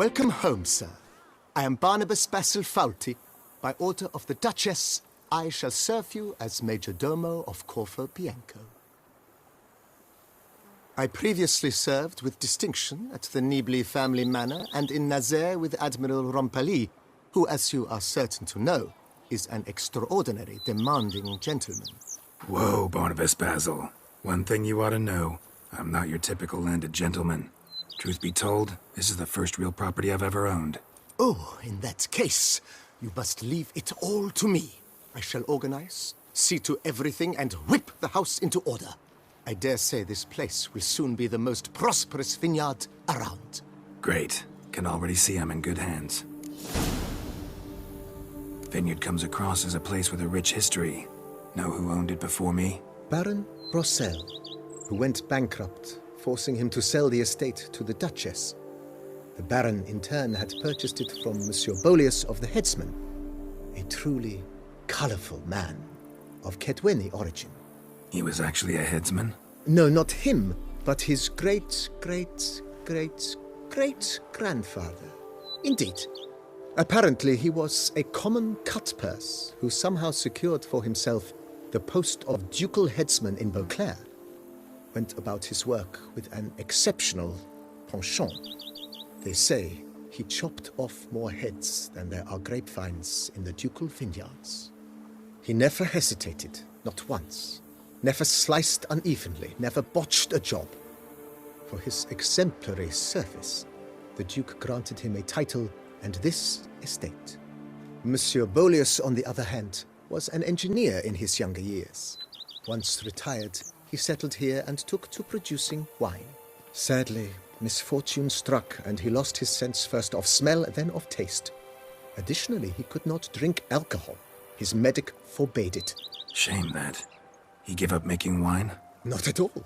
Welcome home, sir. I am Barnabas Basil Fawlty. By order of the Duchess, I shall serve you as Major Domo of Corvo Bianco. I previously served with distinction at the Nibli family manor and in Nazaire with Admiral Rompali, who, as you are certain to know, is an extraordinary, demanding gentleman. Whoa, Barnabas Basil. One thing you ought to know. I'm not your typical landed gentleman. Truth be told, this is the first real property I've ever owned. Oh, in that case, you must leave it all to me. I shall organize, see to everything, and whip the house into order. I dare say this place will soon be the most prosperous vineyard around. Great. Can already see I'm in good hands. Vineyard comes across as a place with a rich history. Know who owned it before me? Baron Rossel, who went bankrupt, forcing him to sell the estate to the Duchess. The Baron, in turn, had purchased it from Monsieur Bolius of the Headsman, a truly colorful man of Kedweni origin. He was actually a headsman? No, not him, but his great-great-great-great-grandfather. Indeed. Apparently, he was a common cut-purse who somehow secured for himself the post of ducal headsman in Beauclair. Went about his work with an exceptional penchant. They say he chopped off more heads than there are grapevines in the ducal vineyards. He never hesitated, not once. Never sliced unevenly, never botched a job. For his exemplary service, the Duke granted him a title and this estate. Monsieur Bolius, on the other hand, was an engineer in his younger years. Once retired, he settled here and took to producing wine. Sadly, misfortune struck and he lost his sense first of smell, then of taste. Additionally, he could not drink alcohol. His medic forbade it. Shame that. He gave up making wine? Not at all.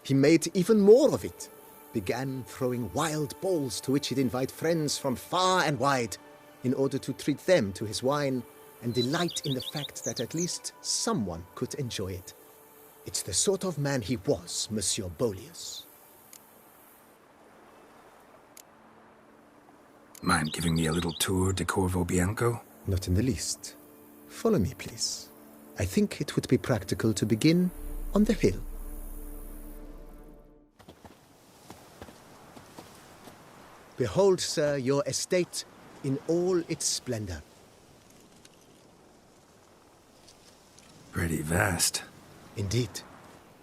He made even more of it. Began throwing wild balls to which he'd invite friends from far and wide in order to treat them to his wine and delight in the fact that at least someone could enjoy it. It's the sort of man he was, Monsieur Bolius. Mind giving me a little tour de Corvo Bianco? Not in the least. Follow me, please. I think it would be practical to begin on the hill. Behold, sir, your estate in all its splendor. Pretty vast. Indeed.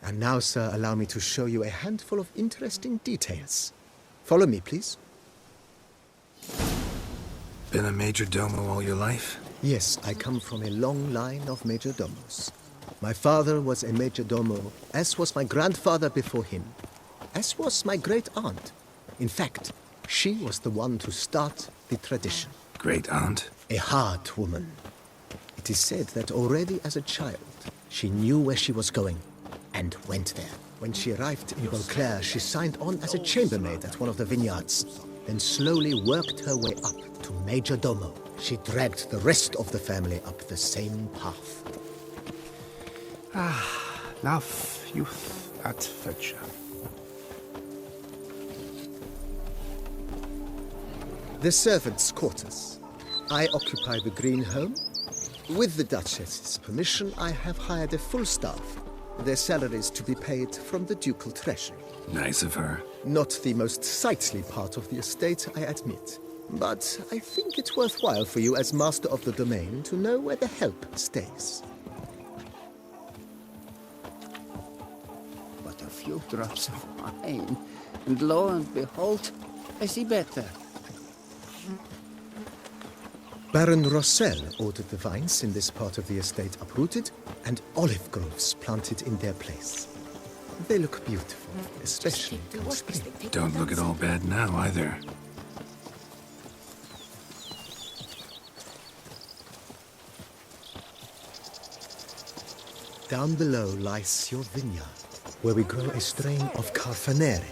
And now, sir, allow me to show you a handful of interesting details. Follow me, please. Been a major domo all your life? Yes, I come from a long line of major domos. My father was a major domo, as was my grandfather before him, as was my great-aunt. In fact, she was the one to start the tradition. Great-aunt? A hard woman. It is said that already as a child, she knew where she was going and went there. When she arrived in Beauclair, she signed on as a chambermaid at one of the vineyards, then slowly worked her way up to major domo. She dragged the rest of the family up the same path. Love, youth, adventure. The servants' quarters. I occupy the green home. With the Duchess's permission, I have hired a full staff. Their salaries to be paid from the ducal treasury. Nice of her. Not the most sightly part of the estate, I admit. But I think it's worthwhile for you as master of the domain to know where the help stays. But a few drops of wine, and lo and behold, I see better. Baron Rossel ordered the vines in this part of the estate uprooted and olive groves planted in their place. They look beautiful, especially come spring. Don't look at all bad now, either. Down below lies your vineyard, where we grow a strain of Carfanere,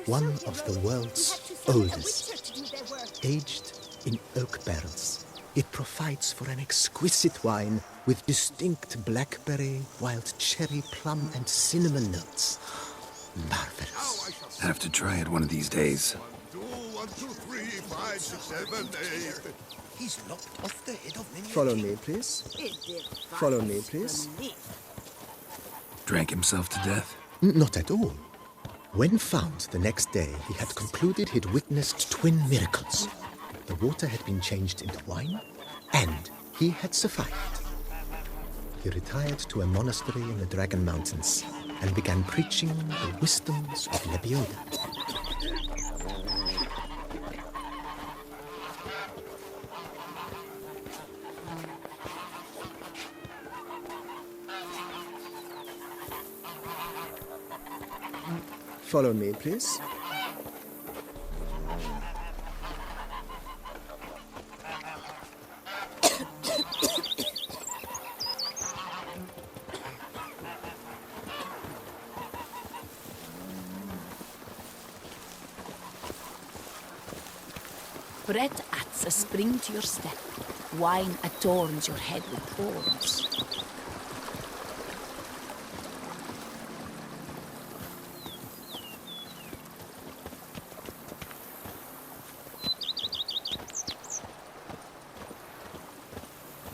one of the world's oldest, aged in oak barrels. It provides for an exquisite wine with distinct blackberry, wild cherry, plum, and cinnamon notes. Marvelous. Have to try it one of these days. 1, 2, 1, 2, 3. 5, 6, 7, 8. He's lopped off the head of many. Follow me, please. Follow me, please. Drank himself to death? Not at all. When found the next day, he had concluded he'd witnessed twin miracles. The water had been changed into wine, and he had survived. He retired to a monastery in the Dragon Mountains and began preaching the wisdoms of Lebioda. Follow me, please. Bread adds a spring to your step. Wine adorns your head with thorns.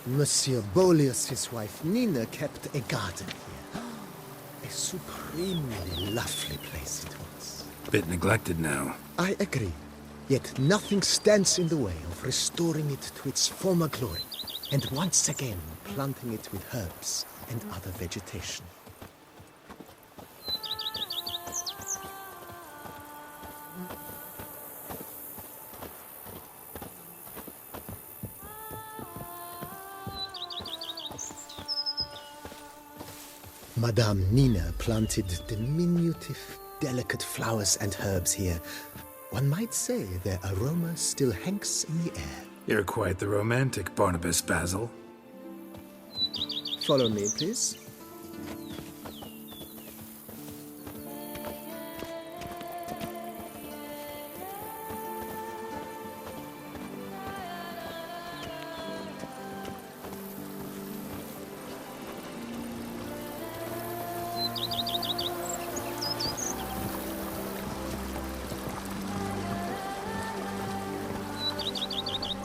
Monsieur Boleus's wife Nina kept a garden here. A supremely lovely place it was. Bit neglected now. I agree. Yet nothing stands in the way of restoring it to its former glory, and once again planting it with herbs and other vegetation. Madame Nina planted diminutive, delicate flowers and herbs here. One might say their aroma still hangs in the air. You're quite the romantic, Barnabas Basil. Follow me, please.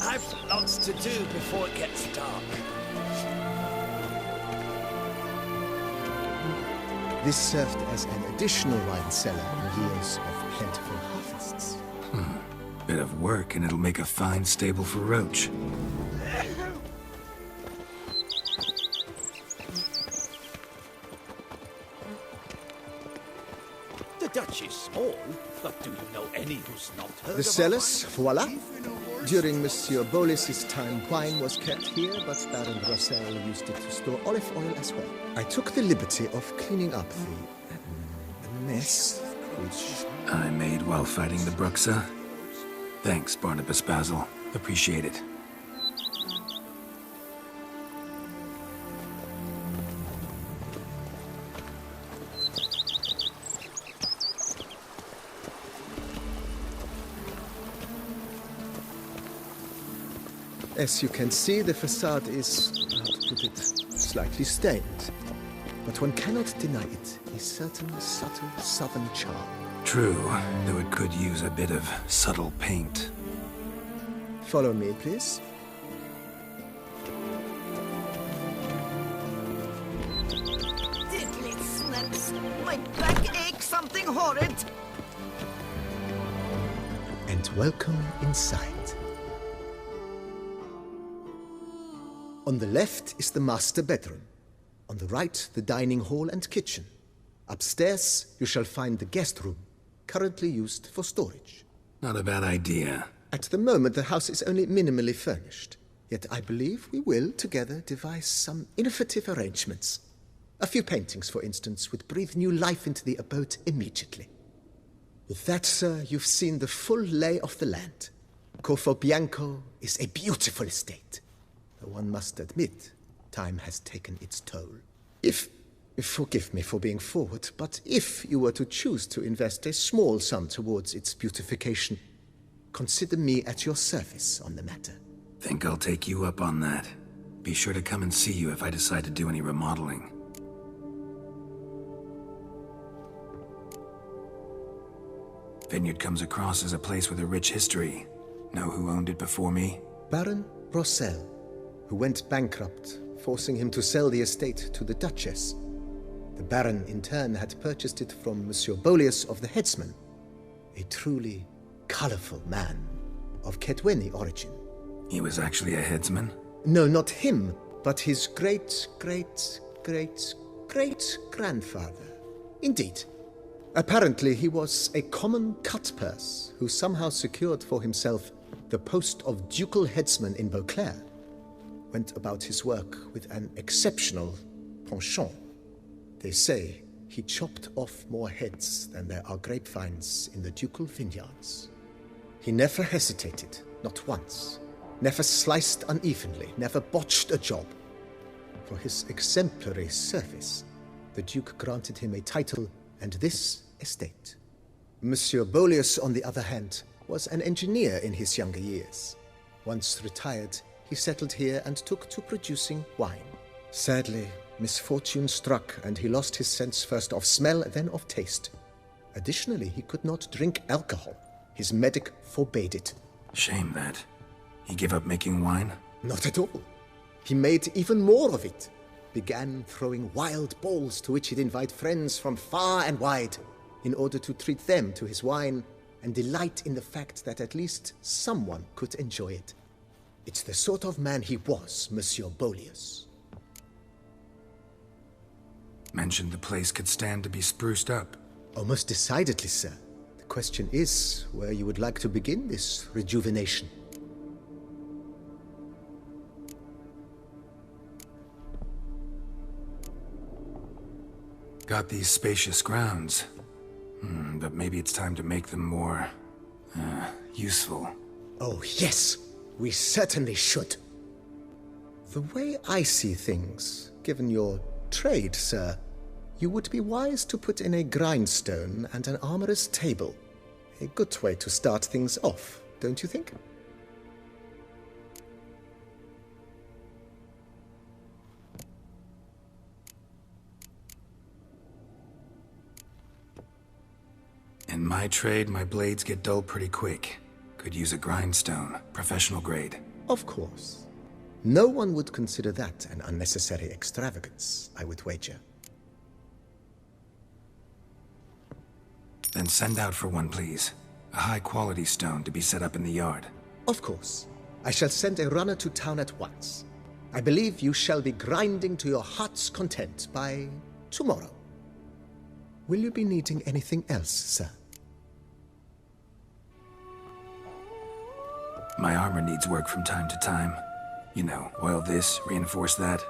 I've lots to do before it gets dark. This served as an additional wine cellar in years of plentiful harvests. Bit of work and it'll make a fine stable for Roach. The Dutch is small, but do you know any who's not heard The of cellars, a voila. During Monsieur Boleus's time, wine was kept here, but Baron Rossel used it to store olive oil as well. I took the liberty of cleaning up the mess, which... I made while fighting the Bruxa. Thanks, Barnabas Basil. Appreciate it. As you can see, the facade is, how to put it, slightly stained. But one cannot deny it, a certain subtle southern charm. True, though it could use a bit of subtle paint. Follow me, please. Diddly snaps! My back aches something horrid! And welcome inside. On the left is the master bedroom. On the right, the dining hall and kitchen. Upstairs, you shall find the guest room, currently used for storage. Not a bad idea. At the moment, the house is only minimally furnished. Yet I believe we will, together, devise some innovative arrangements. A few paintings, for instance, would breathe new life into the abode immediately. With that, sir, you've seen the full lay of the land. Corvo Bianco is a beautiful estate. Though one must admit, time has taken its toll. Forgive me for being forward, but if you were to choose to invest a small sum towards its beautification, consider me at your service on the matter. Think I'll take you up on that. Be sure to come and see you if I decide to do any remodeling. Vineyard comes across as a place with a rich history. Know who owned it before me? Baron Rossel, who went bankrupt, forcing him to sell the estate to the Duchess. The Baron, in turn, had purchased it from Monsieur Bolius of the Headsman, a truly colorful man of Ketweni origin. He was actually a headsman? No, not him, but his great-great-great-great-grandfather. Indeed. Apparently, he was a common cutpurse who somehow secured for himself the post of ducal headsman in Beauclair. Went about his work with an exceptional penchant. They say he chopped off more heads than there are grapevines in the ducal vineyards. He never hesitated, not once. Never sliced unevenly, never botched a job. For his exemplary service, the Duke granted him a title and this estate. Monsieur Bolius, on the other hand, was an engineer in his younger years. Once retired, he settled here and took to producing wine. Sadly, misfortune struck and he lost his sense first of smell, then of taste. Additionally, he could not drink alcohol. His medic forbade it. Shame that. He gave up making wine? Not at all. He made even more of it. Began throwing wild balls to which he'd invite friends from far and wide in order to treat them to his wine and delight in the fact that at least someone could enjoy it. It's the sort of man he was, Monsieur Bolius. Mentioned the place could stand to be spruced up. Oh, most decidedly, sir. The question is where you would like to begin this rejuvenation. Got these spacious grounds. But maybe it's time to make them more... useful. Oh, yes. We certainly should. The way I see things, given your trade, sir, you would be wise to put in a grindstone and an armorer's table. A good way to start things off, don't you think? In my trade, my blades get dull pretty quick. Could use a grindstone, professional grade. Of course. No one would consider that an unnecessary extravagance, I would wager. Then send out for one, please. A high-quality stone to be set up in the yard. Of course. I shall send a runner to town at once. I believe you shall be grinding to your heart's content by tomorrow. Will you be needing anything else, sir? My armor needs work from time to time. You know, oil this, reinforce that.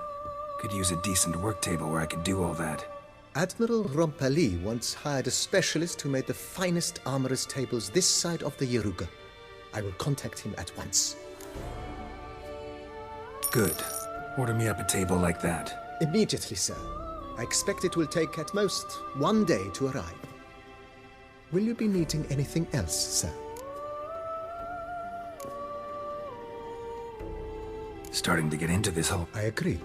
Could use a decent work table where I could do all that. Admiral Rompali once hired a specialist who made the finest armorer's tables this side of the Yeruga. I will contact him at once. Good. Order me up a table like that. Immediately, sir. I expect it will take at most 1 day to arrive. Will you be needing anything else, sir? Starting to get into this whole... I agree.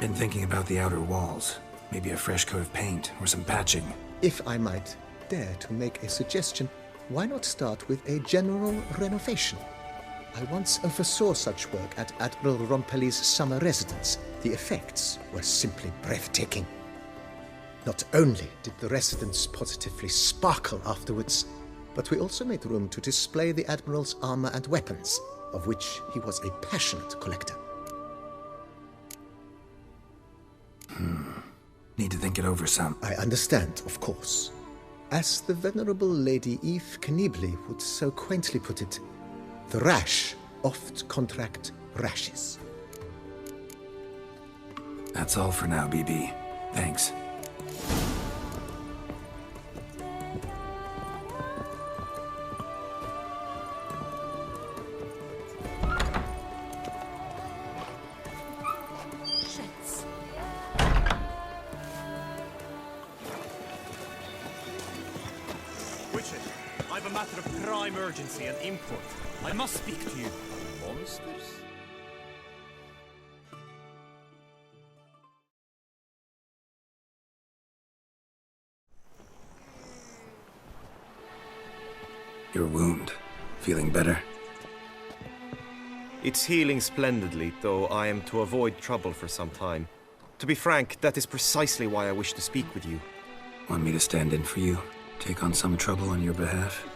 Been thinking about the outer walls. Maybe a fresh coat of paint or some patching. If I might dare to make a suggestion, why not start with a general renovation? I once oversaw such work at Admiral Rompali's summer residence. The effects were simply breathtaking. Not only did the residence positively sparkle afterwards, but we also made room to display the Admiral's armor and weapons, of which he was a passionate collector. Need to think it over some. I understand, of course. As the venerable Lady Eve Knibli would so quaintly put it, the rash oft contract rashes. That's all for now, BB. Thanks. Shits. Witcher, I've a matter of prime urgency and import. I must speak to you. Monsters? Your wound. Feeling better? It's healing splendidly, though I am to avoid trouble for some time. To be frank, that is precisely why I wish to speak with you. Want me to stand in for you? Take on some trouble on your behalf?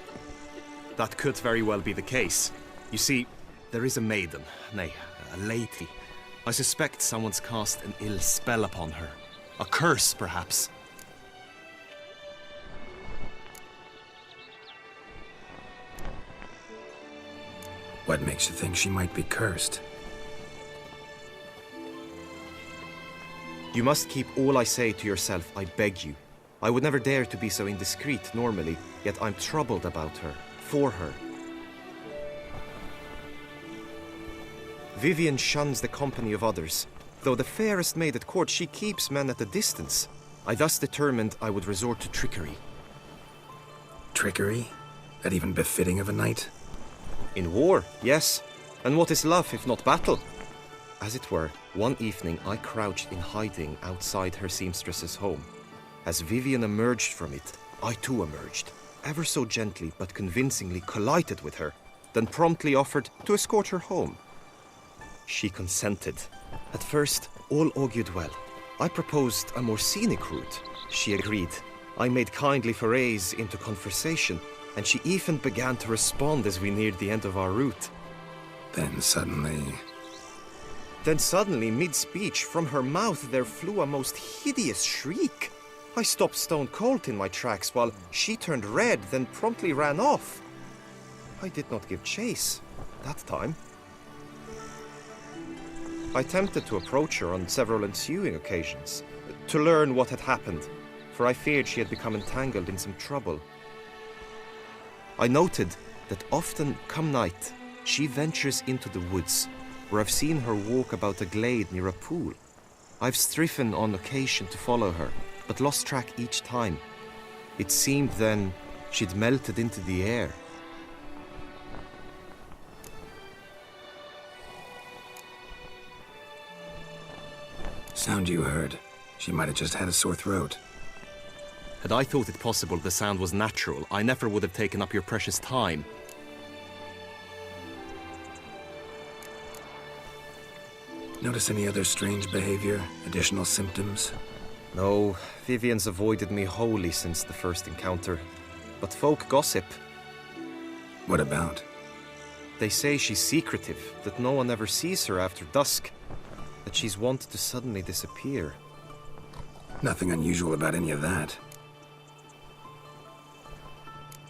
That could very well be the case. You see, there is a maiden, nay, a lady. I suspect someone's cast an ill spell upon her. A curse, perhaps. What makes you think she might be cursed? You must keep all I say to yourself, I beg you. I would never dare to be so indiscreet normally, yet I'm troubled about her, for her. Vivienne shuns the company of others. Though the fairest maid at court, she keeps men at a distance. I thus determined I would resort to trickery. Trickery? That even befitting of a knight? In war, yes. And what is love if not battle? As it were, one evening I crouched in hiding outside her seamstress's home. As Vivienne emerged from it, I too emerged. Ever so gently but convincingly collided with her, then promptly offered to escort her home. She consented. At first, all augured well. I proposed a more scenic route. She agreed. I made kindly forays into conversation, and she even began to respond as we neared the end of our route. Then suddenly, mid-speech, from her mouth there flew a most hideous shriek. I stopped stone cold in my tracks while she turned red, then promptly ran off. I did not give chase that time. I attempted to approach her on several ensuing occasions, to learn what had happened, for I feared she had become entangled in some trouble. I noted that often, come night, she ventures into the woods, where I've seen her walk about a glade near a pool. I've striven on occasion to follow her, but lost track each time. It seemed then she'd melted into the air. Sound you heard. She might have just had a sore throat. Had I thought it possible the sound was natural, I never would have taken up your precious time. Notice any other strange behavior? Additional symptoms? No, Vivienne's avoided me wholly since the first encounter. But folk gossip. What about? They say she's secretive, that no one ever sees her after dusk, that she's wont to suddenly disappear. Nothing unusual about any of that.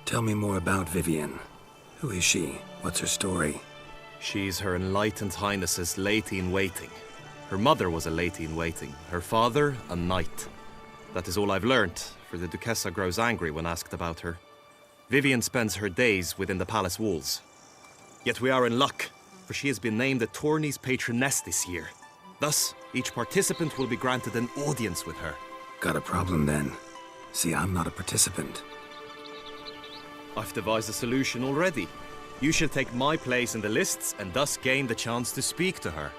Tell me more about Vivienne. Who is she? What's her story? She's Her Enlightened Highness's lady-in-waiting. Her mother was a lady-in-waiting, her father a knight. That is all I've learnt, for the Duchessa grows angry when asked about her. Vivienne spends her days within the palace walls. Yet we are in luck, for she has been named the tourney's patroness this year. Thus, each participant will be granted an audience with her. Got a problem then. See, I'm not a participant. I've devised a solution already. You shall take my place in the lists and thus gain the chance to speak to her.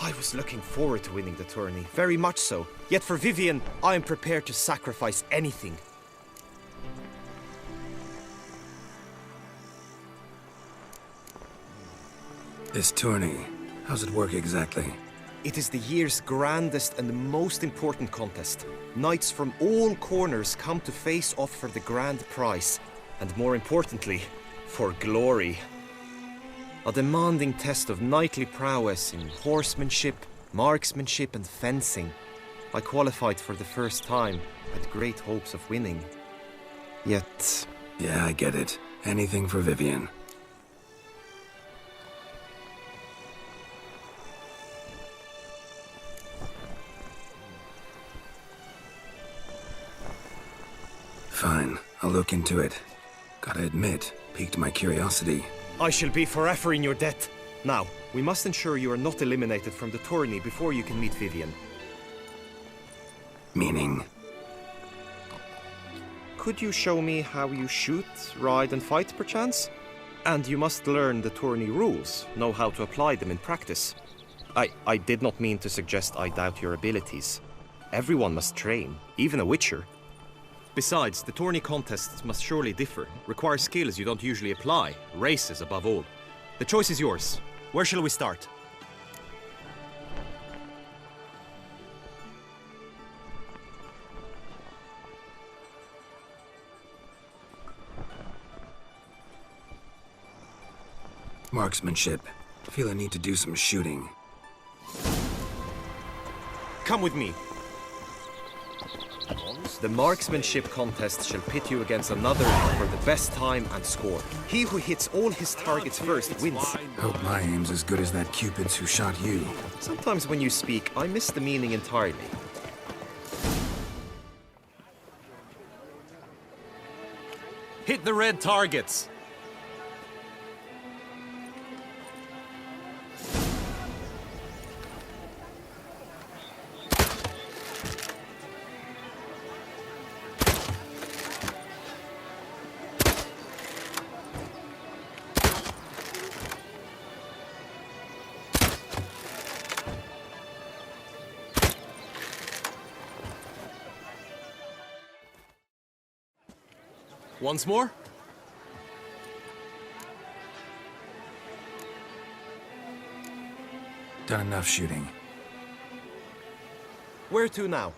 I was looking forward to winning the tourney, very much so. Yet for Vivienne, I am prepared to sacrifice anything. This tourney, how's it work exactly? It is the year's grandest and most important contest. Knights from all corners come to face off for the grand prize. And more importantly, for glory. A demanding test of knightly prowess in horsemanship, marksmanship and fencing. I qualified for the first time, had great hopes of winning. Yet... Yeah, I get it. Anything for Vivienne. Fine, I'll look into it. Gotta admit, piqued my curiosity. I shall be forever in your debt. Now, we must ensure you are not eliminated from the tourney before you can meet Vivienne. Meaning? Could you show me how you shoot, ride and fight, perchance? And you must learn the tourney rules, know how to apply them in practice. I did not mean to suggest I doubt your abilities. Everyone must train, even a witcher. Besides, the tourney contests must surely differ, require skills you don't usually apply, races above all. The choice is yours. Where shall we start? Marksmanship. Feel I need to do some shooting. Come with me. The marksmanship contest shall pit you against another for the best time and score. He who hits all his targets first wins. Hope my aim's as good as that Cupid's who shot you. Sometimes when you speak, I miss the meaning entirely. Hit the red targets. Once more? Done enough shooting. Where to now?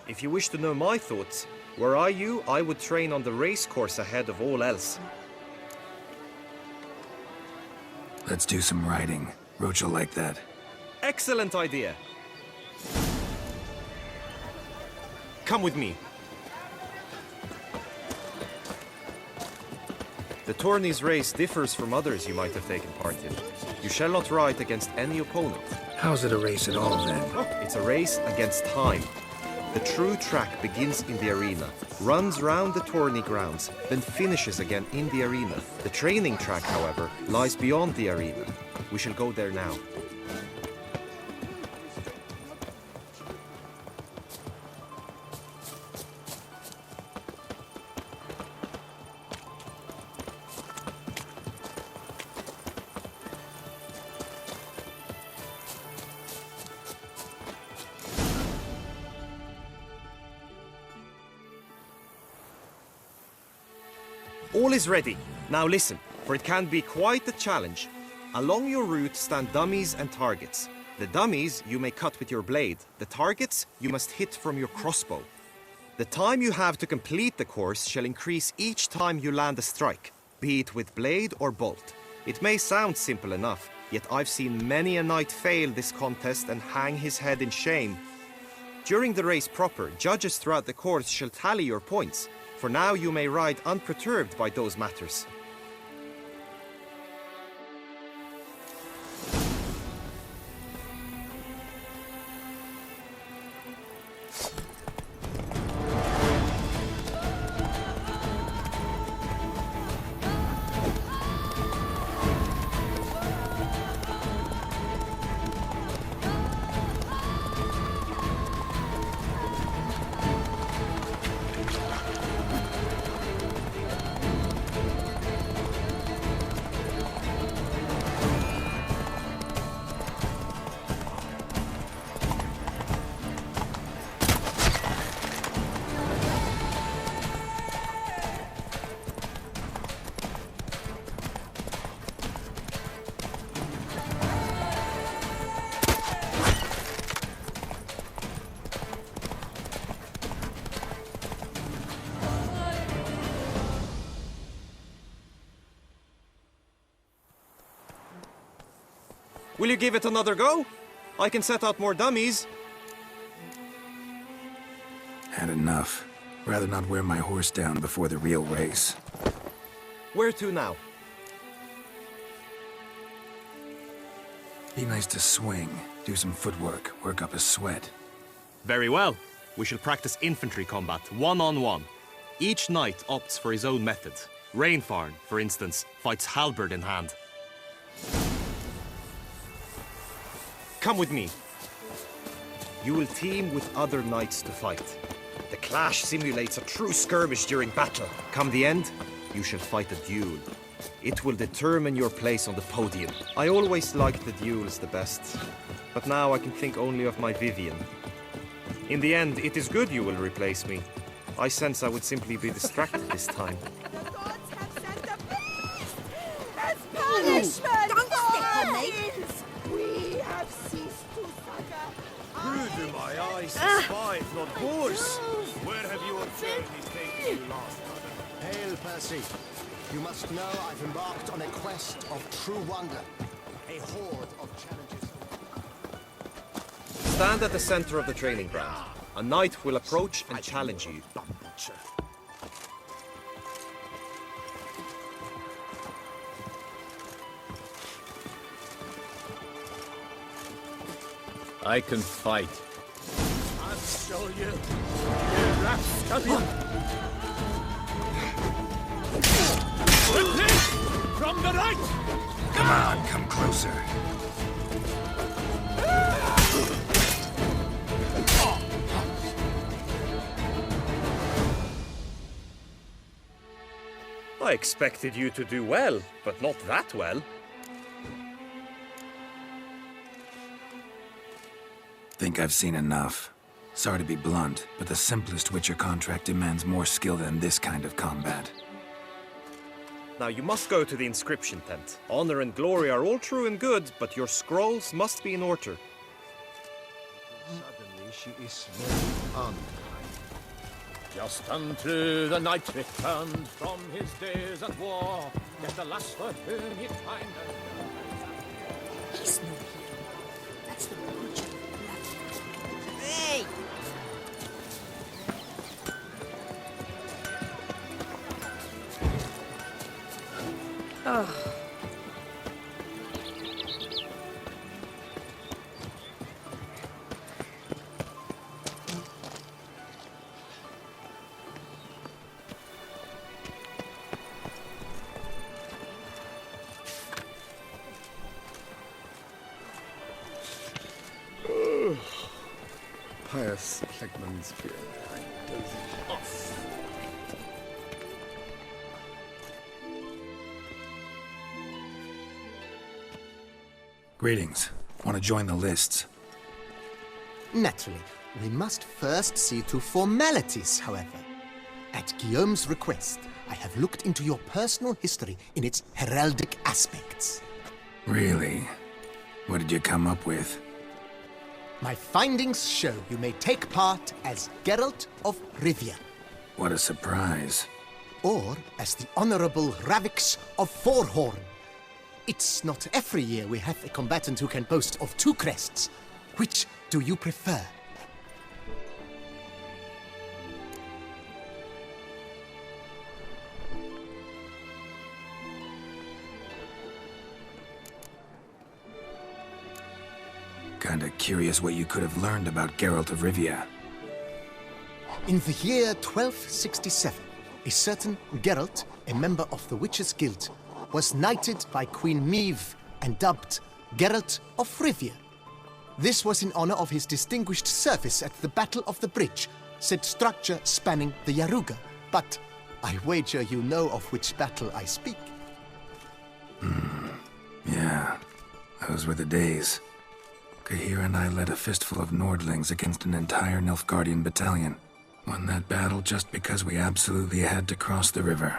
If you wish to know my thoughts, were I you, I would train on the race course ahead of all else. Let's do some riding. Roach will like that. Excellent idea. Come with me. The tourney's race differs from others you might have taken part in. You shall not ride against any opponent. How's it a race at all, then? It's a race against time. The true track begins in the arena, runs round the tourney grounds, then finishes again in the arena. The training track, however, lies beyond the arena. We shall go there now. All is ready. Now listen, for it can be quite a challenge. Along your route stand dummies and targets. The dummies you may cut with your blade. The targets you must hit from your crossbow. The time you have to complete the course shall increase each time you land a strike, be it with blade or bolt. It may sound simple enough, yet I've seen many a knight fail this contest and hang his head in shame. During the race proper, judges throughout the course shall tally your points. For now you may ride unperturbed by those matters. Will you give it another go? I can set out more dummies. Had enough. Rather not wear my horse down before the real race. Where to now? Be nice to swing, do some footwork, work up a sweat. Very well. We shall practice infantry combat, one-on-one. Each knight opts for his own method. Rainfarn, for instance, fights halberd in hand. Come with me. You will team with other knights to fight. The clash simulates a true skirmish during battle. Come the end, you shall fight a duel. It will determine your place on the podium. I always liked the duels the best, but now I can think only of my Vivian. In the end, it is good you will replace me. I sense I would simply be distracted this time. The gods have sent a beast as punishment for our sins. We have ceased to succor. Who do my eyes spy if not Bors? Where have you observed he's taking you last, brother? Hail, Percy. You must know I've embarked on a quest of true wonder. A horde of challenges. Stand at the center of the training ground. A knight will approach and challenge you. I can fight. I'll show you, you rascalian! From the right! Come on, come closer. I expected you to do well, but not that well. Think I've seen enough. Sorry to be blunt, but the simplest Witcher contract demands more skill than this kind of combat. Now you must go to the inscription tent. Honor and glory are all true and good, but your scrolls must be in order. Suddenly she is very unkind. Just unto the knight returned from his days at war, yet the last for whom he pined. He's no hero. That's the Butcher. Hey! Pious Plegman's fear. Greetings. Want to join the lists? Naturally, we must first see to formalities, however. At Guillaume's request, I have looked into your personal history in its heraldic aspects. Really? What did you come up with? My findings show you may take part as Geralt of Rivia, What a surprise. or as the Honorable Ravix of Forhorn. It's not every year we have a combatant who can boast of 2 crests. Which do you prefer? Kinda curious what you could have learned about Geralt of Rivia. In the year 1267, a certain Geralt, a member of the Witches' Guild, was knighted by Queen Meve and dubbed Geralt of Rivia. This was in honor of his distinguished service at the Battle of the Bridge, said structure spanning the Yaruga. But I wager you know of which battle I speak. Yeah, those were the days. Cahir and I led a fistful of Nordlings against an entire Nilfgaardian battalion. Won that battle just because we absolutely had to cross the river.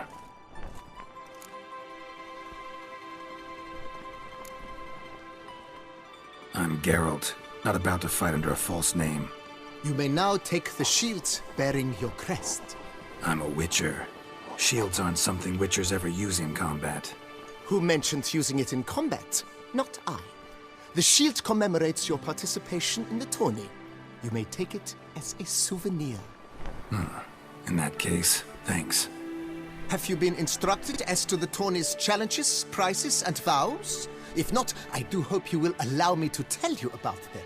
I'm Geralt, not about to fight under a false name. You may now take the shield bearing your crest. I'm a Witcher. Shields aren't something Witchers ever use in combat. Who mentioned using it in combat? Not I. The shield commemorates your participation in the tourney. You may take it as a souvenir. In that case, thanks. Have you been instructed as to the tourney's challenges, prizes, and vows? If not, I do hope you will allow me to tell you about them.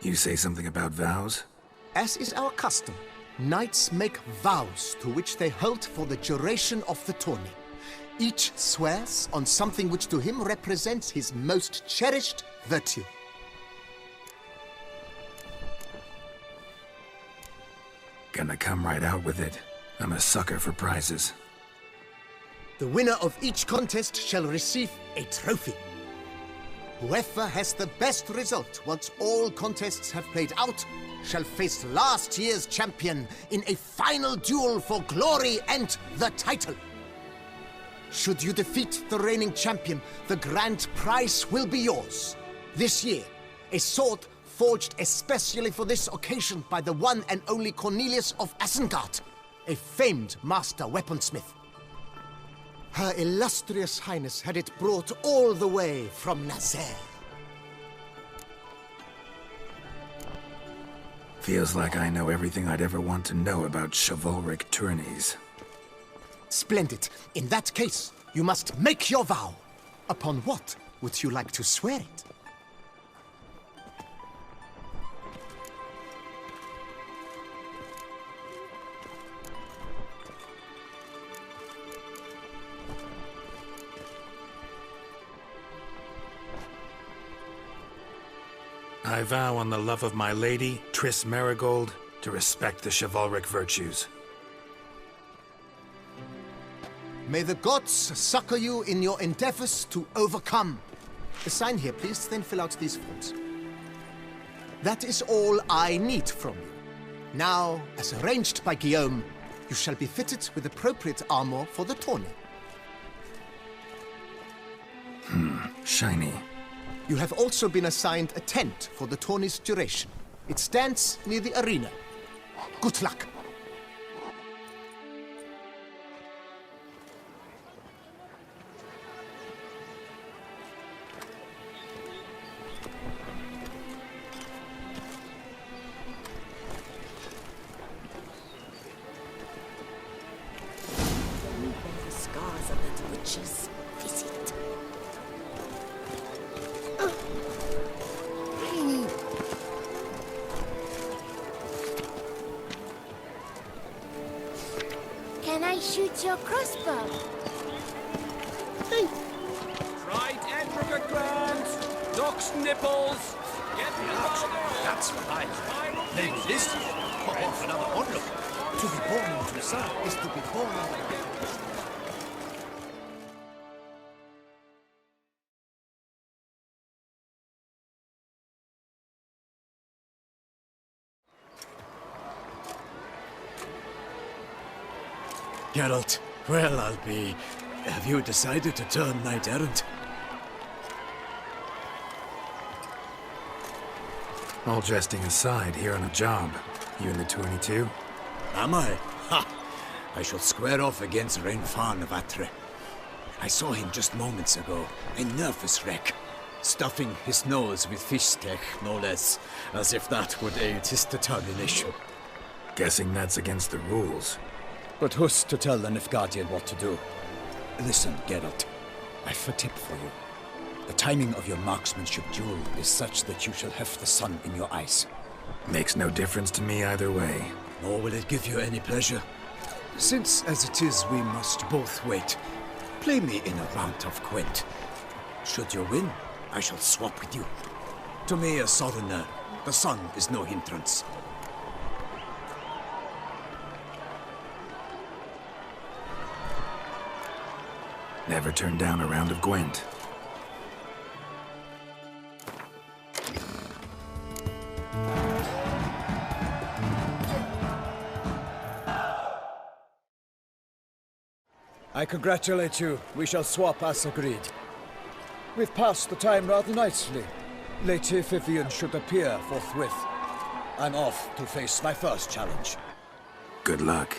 You say something about vows? As is our custom, knights make vows to which they hold for the duration of the tourney. Each swears on something which to him represents his most cherished virtue. Gonna come right out with it. I'm a sucker for prizes. The winner of each contest shall receive a trophy. Whoever has the best result once all contests have played out shall face last year's champion in a final duel for glory and the title. Should you defeat the reigning champion, the grand prize will be yours. This year, a sword forged especially for this occasion by the one and only Cornelius of Asengard, a famed master weaponsmith. Her illustrious highness had it brought all the way from Nazaire. Feels like I know everything I'd ever want to know about chivalric tourneys. Splendid. In that case, you must make your vow. Upon what would you like to swear it? I vow on the love of my lady, Triss Merigold, to respect the chivalric virtues. May the gods succor you in your endeavors to overcome. Sign here, please, then fill out these forms. That is all I need from you. Now, as arranged by Guillaume, you shall be fitted with appropriate armor for the tourney. Shiny. You have also been assigned a tent for the tourney's duration. It stands near the arena. Good luck. The scars of that witch's visit. Can I shoot your crossbow? Right, Edric Grant! Duck's nipples! Get out! That's what I like. Maybe this year, pop off another onlooker. To be born into the sun is to be born again. Geralt, well, I'll be... Have you decided to turn knight-errant? All jesting aside, here on a job. You in the tourney too? Am I? Ha! I shall square off against Rainfan of Atre. I saw him just moments ago, a nervous wreck, stuffing his nose with fish steak, no less, as if that would aid his determination. Guessing that's against the rules. But who's to tell the Nilfgaardian what to do? Listen, Geralt, I've a tip for you. The timing of your marksmanship duel is such that you shall have the sun in your eyes. Makes no difference to me either way. Nor will it give you any pleasure. Since, as it is, we must both wait, play me in a round of Gwent. Should you win, I shall swap with you. To me, a southerner, the sun is no hindrance. Never turn down a round of Gwent. I congratulate you. We shall swap as agreed. We've passed the time rather nicely. Lady Vivian should appear forthwith. I'm off to face my first challenge. Good luck.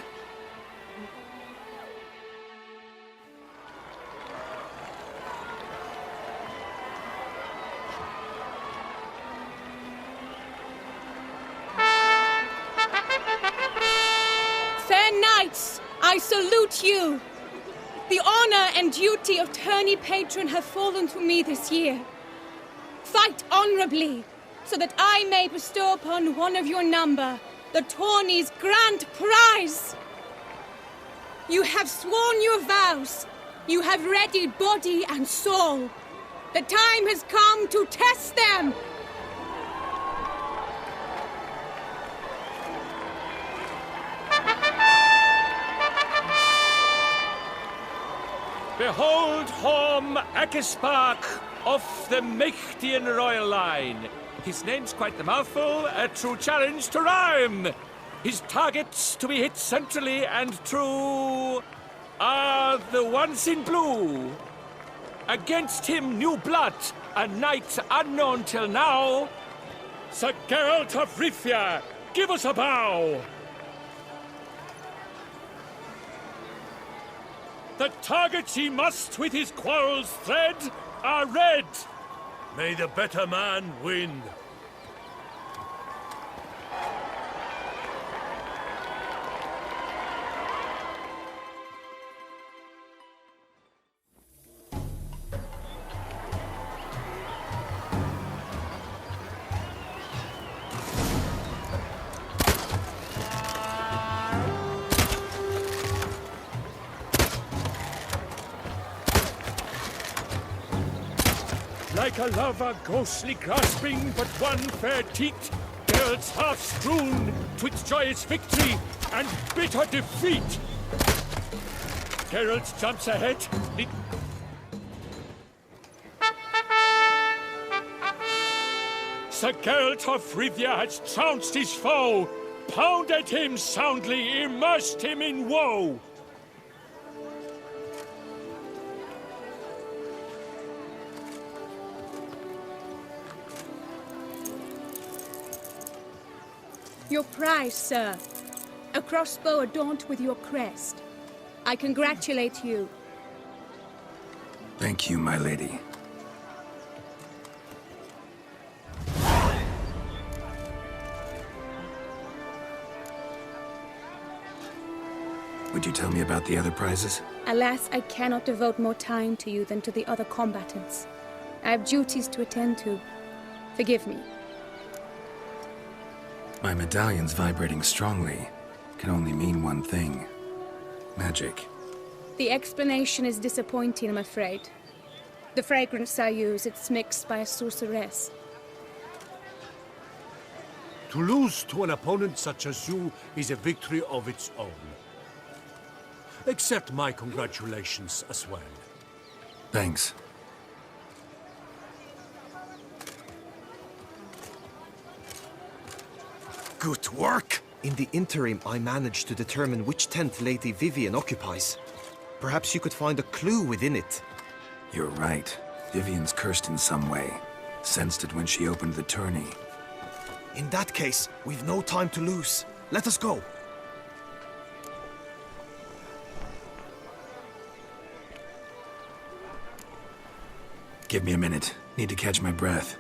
Fair knights, I salute you. The honor and duty of tourney patron have fallen to me this year. Fight honorably, so that I may bestow upon one of your number the tourney's grand prize. You have sworn your vows. You have readied body and soul. The time has come to test them. Behold Horm Akispark of the Mechtian royal line. His name's quite the mouthful, a true challenge to rhyme. His targets to be hit centrally and true are the ones in blue. Against him, new blood, a knight unknown till now. Sir Geralt of Rivia, give us a bow. The targets he must with his quarrels thread are red. May the better man win. Like a lover ghostly grasping but one fair teat, Geralt's heart strewn twixt joyous victory and bitter defeat. Geralt jumps ahead. Sir Geralt of Rivia has trounced his foe, pounded him soundly, immersed him in woe. Your prize, sir. A crossbow adorned with your crest. I congratulate you. Thank you, my lady. Would you tell me about the other prizes? Alas, I cannot devote more time to you than to the other combatants. I have duties to attend to. Forgive me. My medallion's vibrating strongly. Can only mean one thing. Magic. The explanation is disappointing, I'm afraid. The fragrance I use, it's mixed by a sorceress. To lose to an opponent such as you is a victory of its own. Accept my congratulations as well. Thanks. Good work! In the interim, I managed to determine which tent Lady Vivian occupies. Perhaps you could find a clue within it. You're right. Vivian's cursed in some way. Sensed it when she opened the tourney. In that case, we've no time to lose. Let us go. Give me a minute. Need to catch my breath.